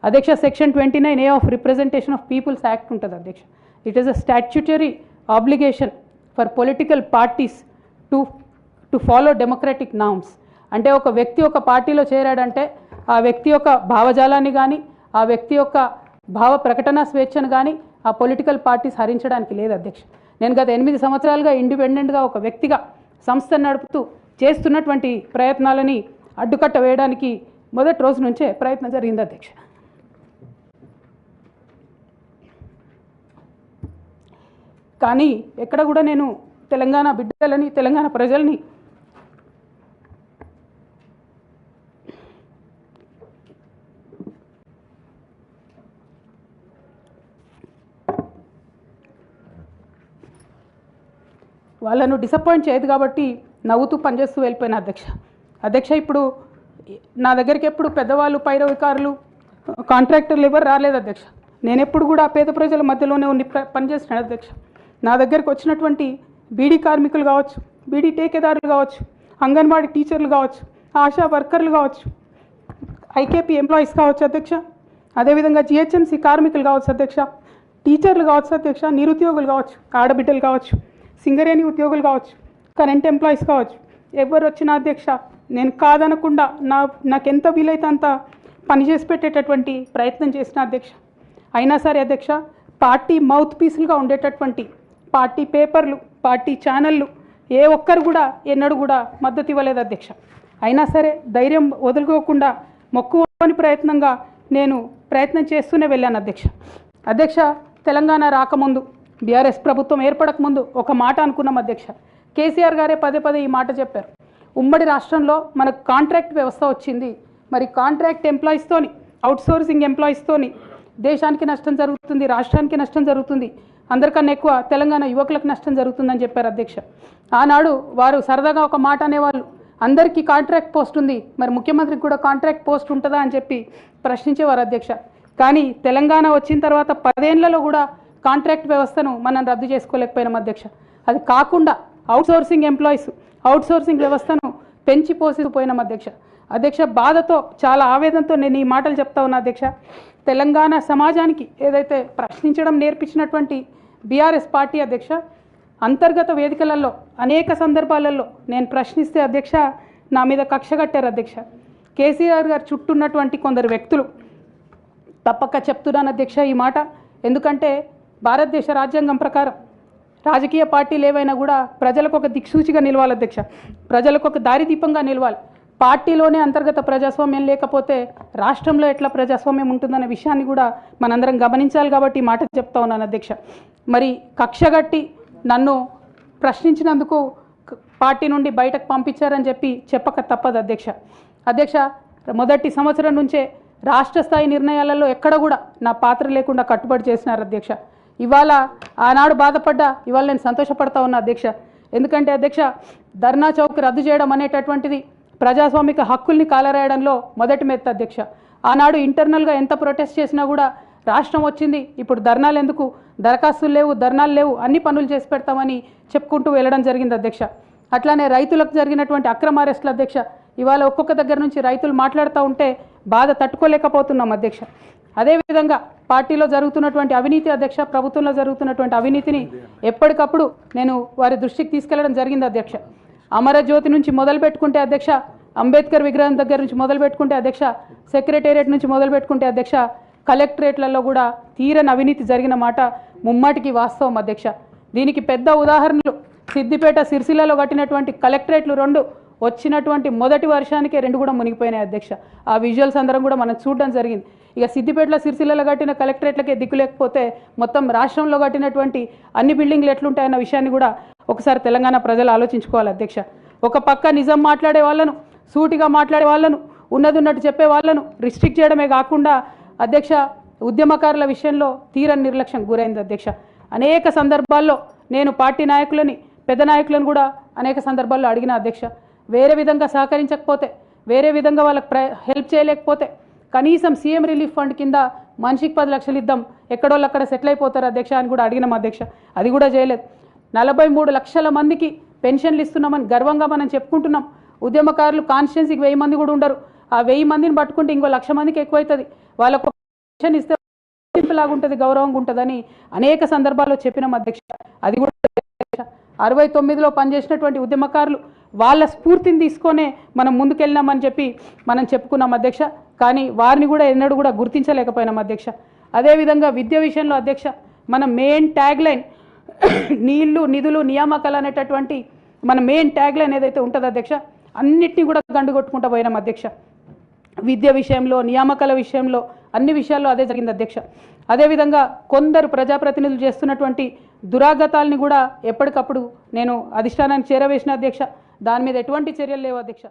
అధ్యక్ష section 29A of representation of people's act ఉంటుంది అధ్యక్ష. It is a statutory obligation for political parties to follow democratic norms. అంటే ఒక వ్యక్తి ఒక పార్టీలో చేరాడంటే ఆ వ్యక్తి యొక్క భావజాలాన్ని కానీ ఆ వ్యక్తి యొక్క భావ ప్రకటన స్వేచ్ఛను కానీ ఆ పొలిటికల్ పార్టీస్ హరించడానికి లేదు అధ్యక్ష. నేను గత 8 సంవత్సరాలుగా ఇండిపెండెంట్గా ఒక వ్యక్తిగా సంస్థను నడుపుతూ చేస్తున్నటువంటి ప్రయత్నాలని అడ్డుకట్ట వేయడానికి మొదటి రోజు నుంచే ప్రయత్నం జరిగింది అధ్యక్ష. కానీ ఎక్కడ కూడా నేను తెలంగాణ బిడ్డలని తెలంగాణ ప్రజల్ని వాళ్ళను డిసప్పాయింట్ చేయదు కాబట్టి నవ్వుతూ పనిచేస్తూ వెళ్ళిపోయిన అధ్యక్ష ఇప్పుడు నా దగ్గరికి ఎప్పుడు పెద్దవాళ్ళు పైరవికారులు కాంట్రాక్టర్లు ఎవరు రాలేదు అధ్యక్ష. నేను ఎప్పుడు కూడా పేద ప్రజల మధ్యలోనే ఉండి పనిచేస్తున్నాను అధ్యక్ష. నా దగ్గరికి వచ్చినటువంటి బీడీ కార్మికులు కావచ్చు, బీడీ టేకేదారులు కావచ్చు, అంగన్వాడీ టీచర్లు కావచ్చు, ఆశా వర్కర్లు కావచ్చు, ఐకేపీ ఎంప్లాయీస్ కావచ్చు అధ్యక్ష, అదేవిధంగా జిహెచ్ఎంసీ కార్మికులు కావచ్చు అధ్యక్ష, టీచర్లు కావచ్చు అధ్యక్ష, నిరుద్యోగులు కావచ్చు, ఆడబిడ్డలు కావచ్చు, సింగరేణి ఉద్యోగులు కావచ్చు, కరెంట్ ఎంప్లాయీస్ కావచ్చు, ఎవరు వచ్చినా అధ్యక్ష నేను కాదనకుండా నాకెంత వీలైతే అంత పనిచేసి పెట్టేటటువంటి ప్రయత్నం చేసిన అధ్యక్ష. అయినా సరే అధ్యక్ష పార్టీ మౌత్ పీసులుగా ఉండేటటువంటి పార్టీ పేపర్లు పార్టీ ఛానళ్ళు ఏ ఒక్కరు కూడా ఎన్నడూ కూడా మద్దతు ఇవ్వలేదు అధ్యక్ష. అయినా సరే ధైర్యం వదులుకోకుండా మొక్కువని ప్రయత్నంగా నేను ప్రయత్నం చేస్తూనే వెళ్ళాను అధ్యక్ష. తెలంగాణ రాకముందు బీఆర్ఎస్ ప్రభుత్వం ఏర్పడకముందు ఒక మాట అనుకున్నాం అధ్యక్ష. కేసీఆర్ గారే పదే ఈ మాట చెప్పారు. ఉమ్మడి రాష్ట్రంలో మనకు కాంట్రాక్ట్ వ్యవస్థ వచ్చింది, మరి కాంట్రాక్ట్ ఎంప్లాయీస్తోని అవుట్సోర్సింగ్ ఎంప్లాయీస్తోని దేశానికి నష్టం జరుగుతుంది, రాష్ట్రానికి నష్టం జరుగుతుంది, అందరికన్నా ఎక్కువ తెలంగాణ యువకులకు నష్టం జరుగుతుందని చెప్పారు అధ్యక్ష. ఆనాడు వారు సరదాగా ఒక మాట అనేవాళ్ళు, అందరికీ కాంట్రాక్ట్ పోస్ట్ ఉంది, మరి ముఖ్యమంత్రికి కూడా కాంట్రాక్ట్ పోస్ట్ ఉంటుందా అని చెప్పి ప్రశ్నించేవారు అధ్యక్ష. కానీ తెలంగాణ వచ్చిన తర్వాత 10 ఏళ్లలో కూడా కాంట్రాక్ట్ వ్యవస్థను మనం రద్దు చేసుకోలేకపోయినాం అధ్యక్ష. అది కాకుండా అవుట్సోర్సింగ్ ఎంప్లాయీస్ అవుట్సోర్సింగ్ వ్యవస్థను పెంచి పోసిపోయినాం అధ్యక్ష. బాధతో చాలా ఆవేదనతో నేను ఈ మాటలు చెప్తా ఉన్నా అధ్యక్ష. తెలంగాణ సమాజానికి ఏదైతే ప్రశ్నించడం నేర్పించినటువంటి బీఆర్ఎస్ పార్టీ అధ్యక్ష అంతర్గత వేదికలలో అనేక సందర్భాలలో నేను ప్రశ్నిస్తే అధ్యక్ష నా మీద కక్ష కట్టారు అధ్యక్ష. కేసీఆర్ గారు చుట్టూన్నటువంటి కొందరు వ్యక్తులు తప్పక చెప్తున్నాను అధ్యక్ష ఈ మాట. ఎందుకంటే భారతదేశ రాజ్యాంగం ప్రకారం రాజకీయ పార్టీలు ఏవైనా కూడా ప్రజలకు ఒక దిక్సూచిగా నిలవాలి అధ్యక్ష, ప్రజలకు ఒక దారిదీపంగా నిలవాలి. పార్టీలోనే అంతర్గత ప్రజాస్వామ్యం లేకపోతే రాష్ట్రంలో ఎట్లా ప్రజాస్వామ్యం ఉంటుందనే విషయాన్ని కూడా మనందరం గమనించాలి కాబట్టి ఈ మాట చెప్తా ఉన్నాను అధ్యక్ష. మరి కక్షగట్టి నన్ను ప్రశ్నించినందుకు పార్టీ నుండి బయటకు పంపించారని చెప్పక తప్పదు అధ్యక్ష. మొదటి సంవత్సరం నుంచే రాష్ట్ర స్థాయి నిర్ణయాలలో ఎక్కడ కూడా నా పాత్ర లేకుండా కట్టుబడి చేసినారు అధ్యక్ష. ఇవాళ ఆనాడు బాధపడ్డా ఇవాళ నేను సంతోషపడతా ఉన్నా అధ్యక్ష. ఎందుకంటే అధ్యక్ష ధర్నా చౌక్ రద్దు చేయడం అనేటటువంటిది ప్రజాస్వామిక హక్కుల్ని కాలరాయడంలో మొదటి మెత్త అధ్యక్ష. ఆనాడు ఇంటర్నల్గా ఎంత ప్రొటెస్ట్ చేసినా కూడా రాష్ట్రం వచ్చింది, ఇప్పుడు ధర్నాలు ఎందుకు, దరఖాస్తులు లేవు, ధర్నాలు లేవు, అన్ని పనులు చేసి పెడతామని చెప్పుకుంటూ వెళ్ళడం జరిగింది అధ్యక్ష. అట్లానే రైతులకు జరిగినటువంటి అక్రమ అరెస్టులు అధ్యక్ష ఇవాళ ఒక్కొక్క దగ్గర నుంచి రైతులు మాట్లాడుతూ ఉంటే బాధ తట్టుకోలేకపోతున్నాం అధ్యక్ష. అదేవిధంగా పార్టీలో జరుగుతున్నటువంటి అవినీతి అధ్యక్ష, ప్రభుత్వంలో జరుగుతున్నటువంటి అవినీతిని ఎప్పటికప్పుడు నేను వారి దృష్టికి తీసుకెళ్లడం జరిగింది అధ్యక్ష. అమరజ్యోతి నుంచి మొదలు పెట్టుకుంటే అధ్యక్ష, అంబేద్కర్ విగ్రహం దగ్గర నుంచి మొదలు పెట్టుకుంటే అధ్యక్ష, సెక్రటేరియట్ నుంచి మొదలు పెట్టుకుంటే అధ్యక్ష, కలెక్టరేట్లలో కూడా తీరని అవినీతి జరిగిన మాట ముమ్మాటికి వాస్తవం అధ్యక్ష. దీనికి పెద్ద ఉదాహరణలు సిద్దిపేట సిరిసిల్లలో కట్టినటువంటి కలెక్టరేట్లు 2 వచ్చినటువంటి మొదటి వర్షానికే 2 కూడా మునిగిపోయినాయి అధ్యక్ష. ఆ విజువల్స్ అందరం కూడా మనం చూడడం జరిగింది. ఇక సిద్దిపేటలో సిరిసిల్లలో కట్టిన కలెక్టరేట్లకే దిక్కు లేకపోతే మొత్తం రాష్ట్రంలో కట్టినటువంటి అన్ని బిల్డింగ్లు ఎట్లుంటాయన్న విషయాన్ని కూడా ఒకసారి తెలంగాణ ప్రజలు ఆలోచించుకోవాలి అధ్యక్ష. ఒక పక్క నిజం మాట్లాడే వాళ్ళను, సూటిగా మాట్లాడే వాళ్ళను, ఉన్నట్టు చెప్పే వాళ్ళను రిస్ట్రిక్ట్ చేయడమే కాకుండా అధ్యక్ష ఉద్యమకారుల విషయంలో తీరని నిర్లక్ష్యం గురైంది అధ్యక్ష. అనేక సందర్భాల్లో నేను పార్టీ నాయకులని పెద్ద నాయకులను కూడా అనేక సందర్భాల్లో అడిగిన అధ్యక్ష. వేరే విధంగా సహకరించకపోతే, వేరే విధంగా వాళ్ళకి హెల్ప్ చేయలేకపోతే కనీసం సీఎం రిలీఫ్ ఫండ్ కింద మనిషికి 10 లక్షలు ఇద్దాం, ఎక్కడోళ్ళు అక్కడ సెటిల్ అయిపోతారు అధ్యక్ష అని కూడా అడిగినాం అధ్యక్ష. అది కూడా చేయలేదు. 43 లక్షల మందికి పెన్షన్లు ఇస్తున్నామని గర్వంగా మనం చెప్పుకుంటున్నాం. ఉద్యమకారులు కాన్స్టిట్యున్సీకి 1000 మంది కూడా ఉండరు. ఆ 1000 మందిని పట్టుకుంటే ఇంకో 1,00,000 మందికి ఎక్కువైతుంది. వాళ్ళకు పెన్షన్ ఇస్తే లాగుంటుంది, గౌరవంగా ఉంటుందని అనేక సందర్భాల్లో చెప్పినాం అధ్యక్ష. అది కూడా 69లో పనిచేసినటువంటి ఉద్యమకారులు వాళ్ళ స్ఫూర్తిని తీసుకొనే మనం ముందుకెళ్ళినామని చెప్పి మనం చెప్పుకున్నాం అధ్యక్ష. కానీ వారిని కూడా ఎన్నడూ కూడా గుర్తించలేకపోయినాం అధ్యక్ష. అదేవిధంగా విద్య విషయంలో అధ్యక్ష, మన మెయిన్ ట్యాగ్ లైన్ నీళ్లు నిధులు నియామకాలు అనేటటువంటి మన మెయిన్ ట్యాగ్ లైన్ ఏదైతే ఉంటుందో అధ్యక్ష, అన్నిటినీ కూడా గండుగొట్టుకుంటూ పోయినాం అధ్యక్ష. విద్య విషయంలో, నియామకాల విషయంలో, అన్ని విషయాల్లో అదే జరిగింది అధ్యక్ష. అదేవిధంగా కొందరు ప్రజాప్రతినిధులు చేస్తున్నటువంటి దురాగతాలని కూడా ఎప్పటికప్పుడు నేను అధిష్టానానికి చేరవేసిన అధ్యక్ష. దాని మీద ఎటువంటి చర్యలు లేవు అధ్యక్ష.